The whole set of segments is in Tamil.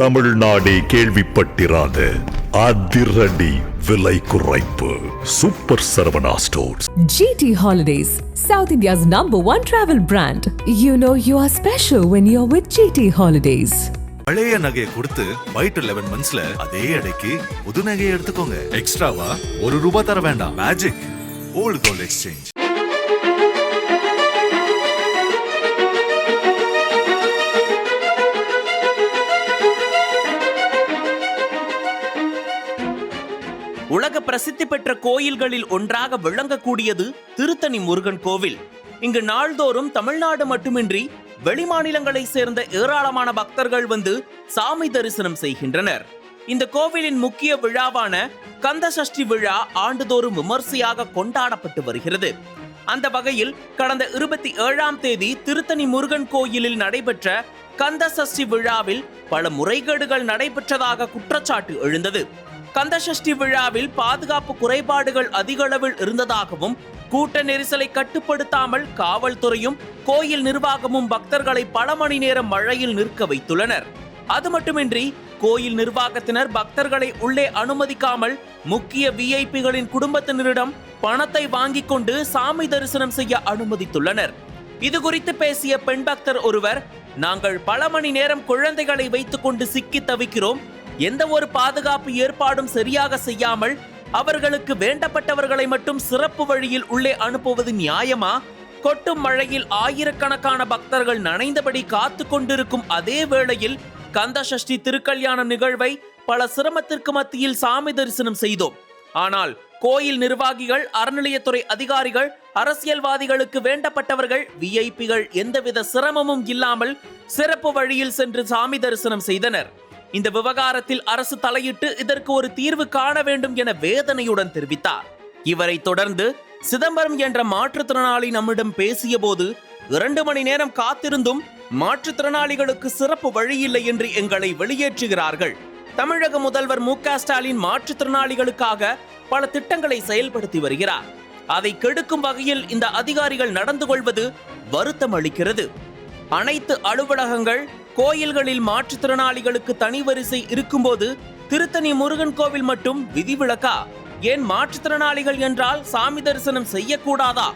தமிழ்நாடே கேள்விப்பட்டிராத அதிரடி விலை குறைப்பு super Saravana stores. GT Holidays, South India's #1 travel brand. You know you are special when you're with GT Holidays. பழைய நகையை கொடுத்து பை டு 11 monthsல அதே அடைக்கு புது நகையை எடுத்துக்கோங்க. எக்ஸ்ட்ராவா ₹1 தர வேண்டாம். Magic old gold exchange. உலக பிரசித்தி பெற்ற கோயில்களில் ஒன்றாக விளங்கக்கூடியது திருத்தணி முருகன் கோவில். இங்கு நாள்தோறும் தமிழ்நாடு மட்டுமின்றி வெளிமாநிலங்களை சேர்ந்த ஏராளமான பக்தர்கள் வந்து சாமி தரிசனம் செய்கின்றனர். இந்த கோவிலின் முக்கிய விழாவான கந்த சஷ்டி விழா ஆண்டுதோறும் விமர்சையாக கொண்டாடப்பட்டு வருகிறது. அந்த வகையில் கடந்த 27ஆம் தேதி திருத்தணி முருகன் கோயிலில் நடைபெற்ற கந்த சஷ்டி விழாவில் பல முறைகேடுகள் நடைபெற்றதாக குற்றச்சாட்டு எழுந்தது. கந்த சஷ்டி விழாவில் பாதுகாப்பு குறைபாடுகள் அதிக அளவில் இருந்ததாகவும், கூட்ட நெரிசலை கட்டுப்படுத்தாமல் காவல்துறையும் கோயில் நிர்வாகமும் பக்தர்களை பல மணி நேரம் மழையில் நிற்க வைத்துள்ளனர். அது மட்டுமின்றி கோயில் நிர்வாகத்தினர் பக்தர்களை உள்ளே அனுமதிக்காமல் முக்கிய விஐபிகளின் குடும்பத்தினரிடம் பணத்தை வாங்கிக் கொண்டு சாமி தரிசனம் செய்ய அனுமதித்துள்ளனர். இது குறித்து பேசிய பெண் பக்தர் ஒருவர், நாங்கள் பல மணி நேரம் குழந்தைகளை வைத்துக் கொண்டு சிக்கி தவிக்கிறோம். எந்த ஒரு பாதுகாப்பு ஏற்பாடும் சரியாக செய்யாமல் அவர்களுக்கு வேண்டப்பட்டவர்களை மட்டும் சிறப்பு வழியில் உள்ளே அனுப்புவது நியாயமா? கொட்டும் மழையில் ஆயிரக்கணக்கான பக்தர்கள் நனைந்தபடி காத்து கொண்டிருக்கும் அதே வேளையில் கந்த சஷ்டி திருக்கல்யாணம் நிகழ்வை பல சிரமத்திற்கு மத்தியில் சாமி தரிசனம் செய்தோம். ஆனால் கோயில் நிர்வாகிகள், அறநிலையத்துறை அதிகாரிகள், அரசியல்வாதிகளுக்கு வேண்டப்பட்டவர்கள், விஐபிகள் எந்தவித சிரமமும் இல்லாமல் சிறப்பு வழியில் சென்று சாமி தரிசனம் செய்தனர். இந்த விவகாரத்தில் அரசு தலையிட்டு இதற்கு ஒரு தீர்வு காண வேண்டும் என வேதனையுடன் தெரிவித்தார். இவரை தொடர்ந்து சிதம்பரம் என்ற மாற்றுத்திறனாளி நம்மிடம் பேசிய போது, 2 மணி நேரம் காத்திருந்தும் மாற்றுத்திறனாளிகளுக்கு சிறப்பு வழி இல்லை என்று எங்களை வெளியேற்றுகிறார்கள். தமிழக முதல்வர் மு.க. ஸ்டாலின் மாற்றுத்திறனாளிகளுக்காக பல திட்டங்களை செயல்படுத்தி வருகிறார். அதை கெடுக்கும் வகையில் இந்த அதிகாரிகள் நடந்து கொள்வது வருத்தம் அளிக்கிறது. அனைத்து அலுவலகங்கள், கோயில்களில் மாற்றுத்திறனாளிகளுக்கு தனி வரிசை இருக்கும்போது திருத்தணி முருகன் கோவில் மட்டும் விதிவிலக்கா? ஏன் மாற்றுத்திறனாளிகள் என்றால் சாமி தரிசனம் செய்யக்கூடாதா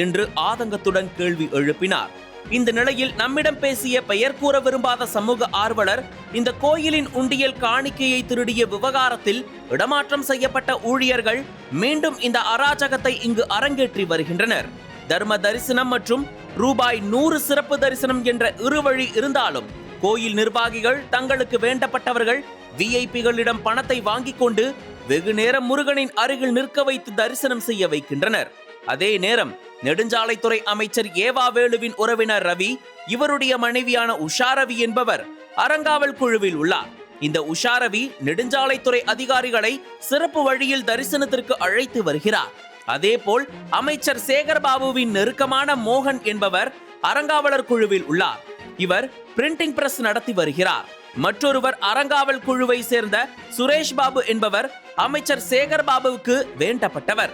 என்று ஆதங்கத்துடன் கேள்வி எழுப்பினார். இந்த நிலையில் நம்மிடம் பேசிய பெயர் கூற விரும்பாத சமூக ஆர்வலர், இந்த கோயிலின் உண்டியல் காணிக்கையை திருடிய விவகாரத்தில் இடமாற்றம் செய்யப்பட்ட ஊழியர்கள் மீண்டும் இந்த அராஜகத்தை இங்கு அரங்கேற்றி வருகின்றனர். தர்ம தரிசனம் மற்றும் ₹100 சிறப்பு தரிசனம் என்ற இருவழி இருந்தாலும் கோயில் நிர்வாகிகள் தங்களுக்கு வேண்டப்பட்டவர்கள் விஐபிகளிடம் பணத்தை வாங்கிக் கொண்டு வெகு நேரம் முருகனின் அருகில் நிற்க வைத்து தரிசனம் செய்ய வைக்கின்றனர். அதே நேரம் நெடுஞ்சாலைத்துறை அமைச்சர் ஏவா வேலுவின் உறவினர் ரவி, இவருடைய மனைவியான உஷா ரவி என்பவர் அறங்காவல் குழுவில் உள்ளார். இந்த உஷா ரவி நெடுஞ்சாலைத்துறை அதிகாரிகளை சிறப்பு வழியில் தரிசனத்திற்கு அழைத்து வருகிறார். அதேபோல் அமைச்சர் சேகர்பாபுவின் நெருக்கமான மோகன் என்பவர் அறங்காவலர் குழுவில் உள்ளார். இவர் பிரிண்டிங் பிரஸ் நடத்தி வருகிறார். மற்றொருவர் அறங்காவல் குழுவை சேர்ந்த சுரேஷ் பாபு என்பவர் அமைச்சர் சேகர்பாபுவுக்கு வேண்டப்பட்டவர்.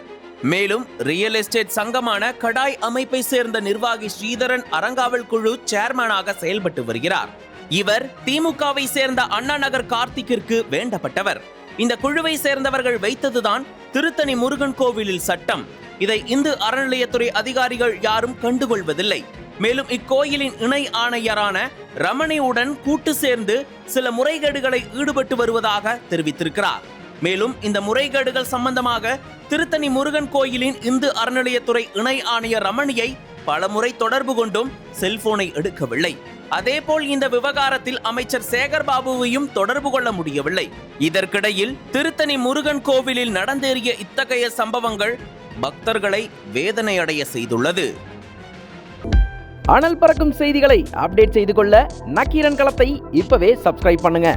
மேலும் ரியல் எஸ்டேட் சங்கமான கடாய் அமைப்பை சேர்ந்த நிர்வாகி ஸ்ரீதரன் அறங்காவல் குழு சேர்மனாக செயல்பட்டு வருகிறார். இவர் திமுகவை சேர்ந்த அண்ணா நகர் கார்த்திக்கிற்கு வேண்டப்பட்டவர். இந்த குழுவை சேர்ந்தவர்கள் வைத்ததுதான் திருத்தணி முருகன் கோவிலில் சட்டம். இதை இந்து அறநிலையத்துறை அதிகாரிகள் யாரும் கண்டுகொள்வதில்லை. மேலும் இக்கோயிலின் இணை ஆணையரான ரமணியுடன் கூட்டு சேர்ந்து சில முறைகேடுகளை ஈடுபட்டு வருவதாக தெரிவித்திருக்கிறார். மேலும் இந்த முறைகேடுகள் சம்பந்தமாக திருத்தணி முருகன் கோயிலின் இந்து அறநிலையத்துறை இணை ஆணையர் ரமணியை பலமுறை தொடர்பு கொண்டும் செல்போனை எடுக்கவில்லை. அதேபோல் இந்த விவகாரத்தில் அமைச்சர் சேகர்பாபுவையும் தொடர்பு கொள்ள முடியவில்லை. இதற்கிடையில் திருத்தணி முருகன் கோவிலில் நடந்தேறிய இத்தகைய சம்பவங்கள் பக்தர்களை வேதனையடைய செய்துள்ளது. அனல் பறக்கும் செய்திகளை அப்டேட் செய்து கொள்ள நக்கீரன் களத்தை இப்பவே சப்ஸ்கிரைப் பண்ணுங்க.